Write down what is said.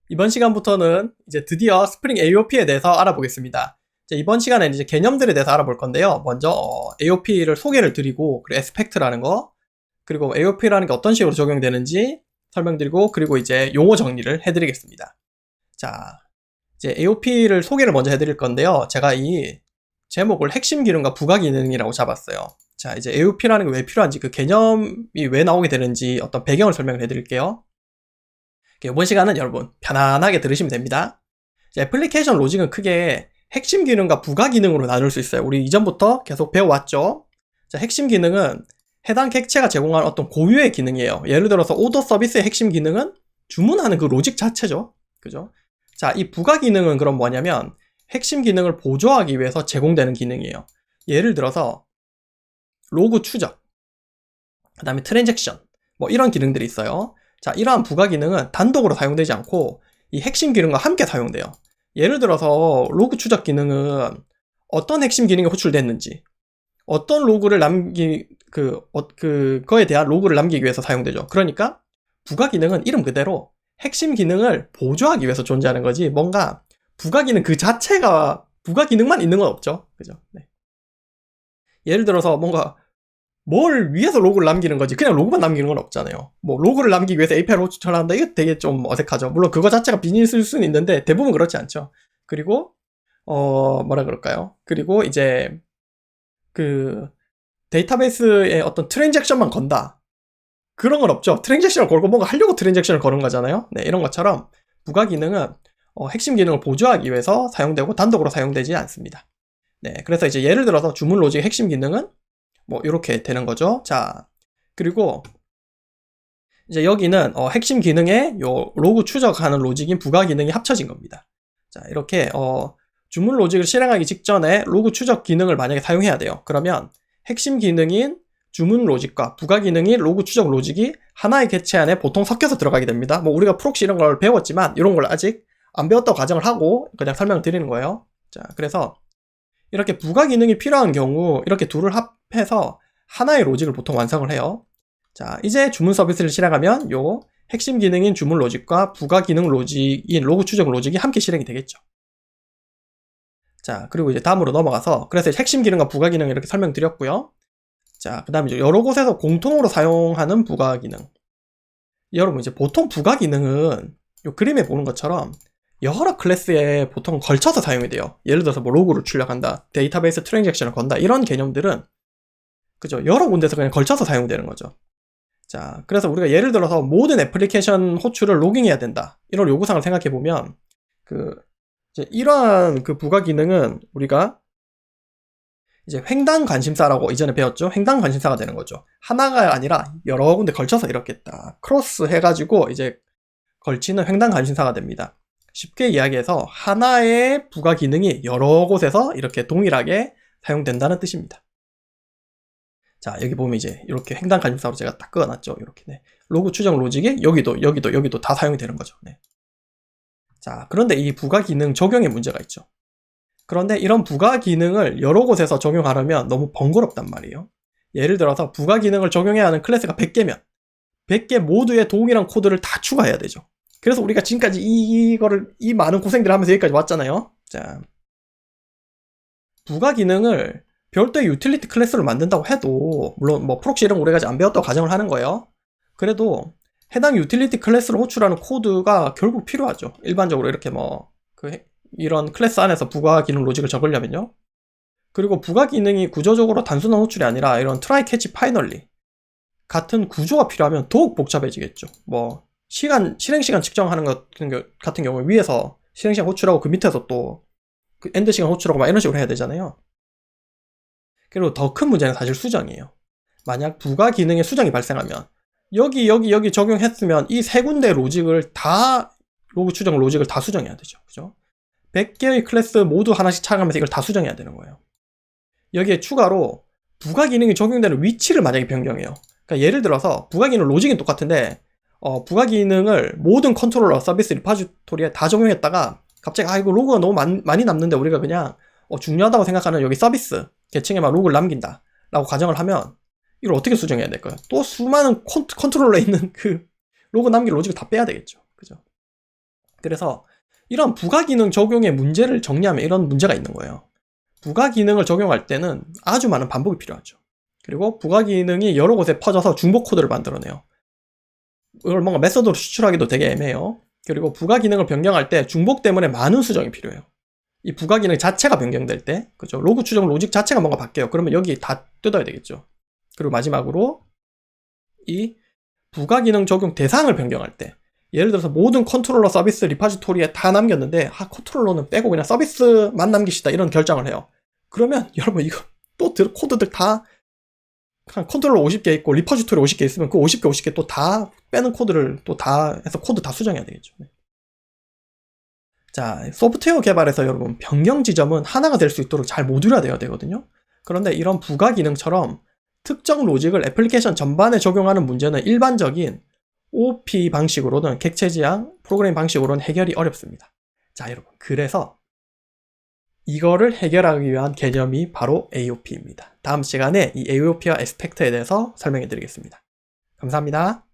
이번 시간부터는 이제 드디어 스프링 AOP에 대해서 알아보겠습니다. 이번 시간에는 이제 개념들에 대해서 알아볼 건데요. 먼저 AOP를 소개를 드리고, 그리고 에스펙트라는 거, 그리고 AOP라는 게 어떤 식으로 적용되는지 설명드리고, 그리고 이제 용어 정리를 해드리겠습니다. 자, 이제 AOP를 소개를 먼저 해드릴 건데요. 제가 이 제목을 핵심 기능과 부가 기능이라고 잡았어요. 자, 이제 AOP라는 게 왜 필요한지, 그 개념이 왜 나오게 되는지 어떤 배경을 설명을 해드릴게요. 이번 시간은 여러분 편안하게 들으시면 됩니다. 애플리케이션 로직은 크게 핵심 기능과 부가 기능으로 나눌 수 있어요. 우리 이전부터 계속 배워왔죠. 자, 핵심 기능은 해당 객체가 제공하는 어떤 고유의 기능이에요. 예를 들어서 오더 서비스의 핵심 기능은 주문하는 그 로직 자체죠. 그죠? 자, 이 부가 기능은 그럼 뭐냐면 핵심 기능을 보조하기 위해서 제공되는 기능이에요. 예를 들어서 로그 추적, 그 다음에 트랜잭션, 뭐 이런 기능들이 있어요. 자, 이러한 부가 기능은 단독으로 사용되지 않고 이 핵심 기능과 함께 사용돼요. 예를 들어서 로그 추적 기능은 어떤 핵심 기능이 호출됐는지, 어떤 로그를 그거에 대한 로그를 남기기 위해서 사용되죠. 그러니까 부가 기능은 이름 그대로 핵심 기능을 보조하기 위해서 존재하는 거지, 뭔가 부가 기능 그 자체가 부가 기능만 있는 건 없죠. 그죠? 네. 예를 들어서 뭔가 뭘 위해서 로그를 남기는 거지 그냥 로그만 남기는 건 없잖아요. 뭐 로그를 남기기 위해서 API를 호출한다, 이거 되게 좀 어색하죠. 물론 그거 자체가 비즈니스일 수는 있는데 대부분 그렇지 않죠. 그리고 뭐라 그럴까요? 그리고 이제 그 데이터베이스에 어떤 트랜잭션만 건다, 그런 건 없죠. 트랜잭션을 걸고 뭔가 하려고 트랜잭션을 거는 거잖아요. 네, 이런 것처럼 부가 기능은 핵심 기능을 보조하기 위해서 사용되고 단독으로 사용되지 않습니다. 네, 그래서 이제 예를 들어서 주문 로직의 핵심 기능은 뭐 이렇게 되는 거죠. 자, 그리고 이제 여기는 핵심 기능에 요 로그 추적하는 로직인 부가 기능이 합쳐진 겁니다. 자, 이렇게 주문 로직을 실행하기 직전에 로그 추적 기능을 만약에 사용해야 돼요. 그러면 핵심 기능인 주문 로직과 부가 기능인 로그 추적 로직이 하나의 객체 안에 보통 섞여서 들어가게 됩니다. 뭐 우리가 프록시 이런 걸 배웠지만 이런 걸 아직 안 배웠다고 가정을 하고 그냥 설명을 드리는 거예요. 자, 그래서 이렇게 부가 기능이 필요한 경우 이렇게 둘을 합해서 하나의 로직을 보통 완성을 해요. 자, 이제 주문 서비스를 실행하면 요 핵심 기능인 주문 로직과 부가 기능 로직인 로그 추적 로직이 함께 실행이 되겠죠. 자, 그리고 이제 다음으로 넘어가서, 그래서 핵심 기능과 부가 기능 이렇게 설명드렸고요. 자, 그 다음에 이제 여러 곳에서 공통으로 사용하는 부가 기능. 여러분, 이제 보통 부가 기능은 요 그림에 보는 것처럼 여러 클래스에 보통 걸쳐서 사용이 돼요. 예를 들어서 뭐 로그를 출력한다, 데이터베이스 트랜잭션을 건다, 이런 개념들은 그죠, 여러 군데서 그냥 걸쳐서 사용되는 거죠. 자, 그래서 우리가 예를 들어서 모든 애플리케이션 호출을 로깅해야 된다, 이런 요구사항을 생각해 보면 이제 이러한 그 부가 기능은 우리가 이제 횡단 관심사라고 이전에 배웠죠. 횡단 관심사가 되는 거죠. 하나가 아니라 여러 군데 걸쳐서 이렇게 딱 크로스 해가지고 이제 걸치는 횡단 관심사가 됩니다. 쉽게 이야기해서 하나의 부가 기능이 여러 곳에서 이렇게 동일하게 사용된다는 뜻입니다. 자, 여기 보면 이제 이렇게 횡단 관심사로 제가 딱 그어놨죠. 이렇게. 네. 로그 추적 로직이 여기도 다 사용이 되는 거죠. 네. 자, 그런데 이 부가 기능 적용에 문제가 있죠. 그런데 이런 부가 기능을 여러 곳에서 적용하려면 너무 번거롭단 말이에요. 예를 들어서 부가 기능을 적용해야 하는 클래스가 100개면 100개 모두의 동일한 코드를 다 추가해야 되죠. 그래서 우리가 지금까지 이 많은 고생들을 하면서 여기까지 왔잖아요. 자, 부가 기능을 별도의 유틸리티 클래스를 만든다고 해도, 물론 뭐 프록시 이런 거 우리가 아직 안 배웠다고 가정을 하는 거예요. 그래도 해당 유틸리티 클래스를 호출하는 코드가 결국 필요하죠. 일반적으로 이렇게 이런 클래스 안에서 부가 기능 로직을 적으려면요. 그리고 부가 기능이 구조적으로 단순한 호출이 아니라 이런 트라이 캐치 파이널리 같은 구조가 필요하면 더욱 복잡해지겠죠. 뭐 실행 시간 측정하는 것 같은 경우에 위에서 실행 시간 호출하고 그 밑에서 또 그 엔드 시간 호출하고 막 이런 식으로 해야 되잖아요. 그리고 더 큰 문제는 사실 수정이에요. 만약 부가 기능에 수정이 발생하면 여기 적용했으면 이 세 군데 로직을 다 로그 추정 로직을 다 수정해야 되죠. 그죠? 100개의 클래스 모두 하나씩 찾아가면서 이걸 다 수정해야 되는 거예요. 여기에 추가로 부가 기능이 적용되는 위치를 만약에 변경해요. 그러니까 예를 들어서 부가 기능 로직은 똑같은데 부가 기능을 모든 컨트롤러 서비스 리파지토리에 다 적용했다가 갑자기 이거 로그가 너무 많이 남는데 우리가 그냥 중요하다고 생각하는 여기 서비스 계층에만 로그를 남긴다 라고 가정을 하면 이걸 어떻게 수정해야 될까요? 또 수많은 컨트롤러에 있는 그 로그 남길 로직을 다 빼야 되겠죠. 그죠? 그래서 이런 부가기능 적용의 문제를 정리하면 이런 문제가 있는 거예요. 부가기능을 적용할 때는 아주 많은 반복이 필요하죠. 그리고 부가기능이 여러 곳에 퍼져서 중복 코드를 만들어내요. 이걸 뭔가 메서드로 추출하기도 되게 애매해요. 그리고 부가기능을 변경할 때 중복 때문에 많은 수정이 필요해요. 이 부가기능 자체가 변경될 때, 그죠? 로그 추정 로직 자체가 뭔가 바뀌어요. 그러면 여기 다 뜯어야 되겠죠. 그리고 마지막으로 이 부가기능 적용 대상을 변경할 때, 예를 들어서 모든 컨트롤러 서비스 리파지토리에 다 남겼는데 컨트롤러는 빼고 그냥 서비스만 남기시다 이런 결정을 해요. 그러면 여러분 이거 또 코드들 다 한 컨트롤러 50개 있고 리파지토리 50개 있으면 그 50개 또 다 빼는 코드를 또 다 해서 코드 다 수정해야 되겠죠. 자, 소프트웨어 개발에서 여러분 변경 지점은 하나가 될 수 있도록 잘 모듈화되어야 되거든요. 그런데 이런 부가기능처럼 특정 로직을 애플리케이션 전반에 적용하는 문제는 일반적인 OOP 방식으로는 객체 지향 프로그래밍 방식으로는 해결이 어렵습니다. 자, 여러분 그래서 이거를 해결하기 위한 개념이 바로 AOP입니다. 다음 시간에 이 AOP와 에스펙트에 대해서 설명해 드리겠습니다. 감사합니다.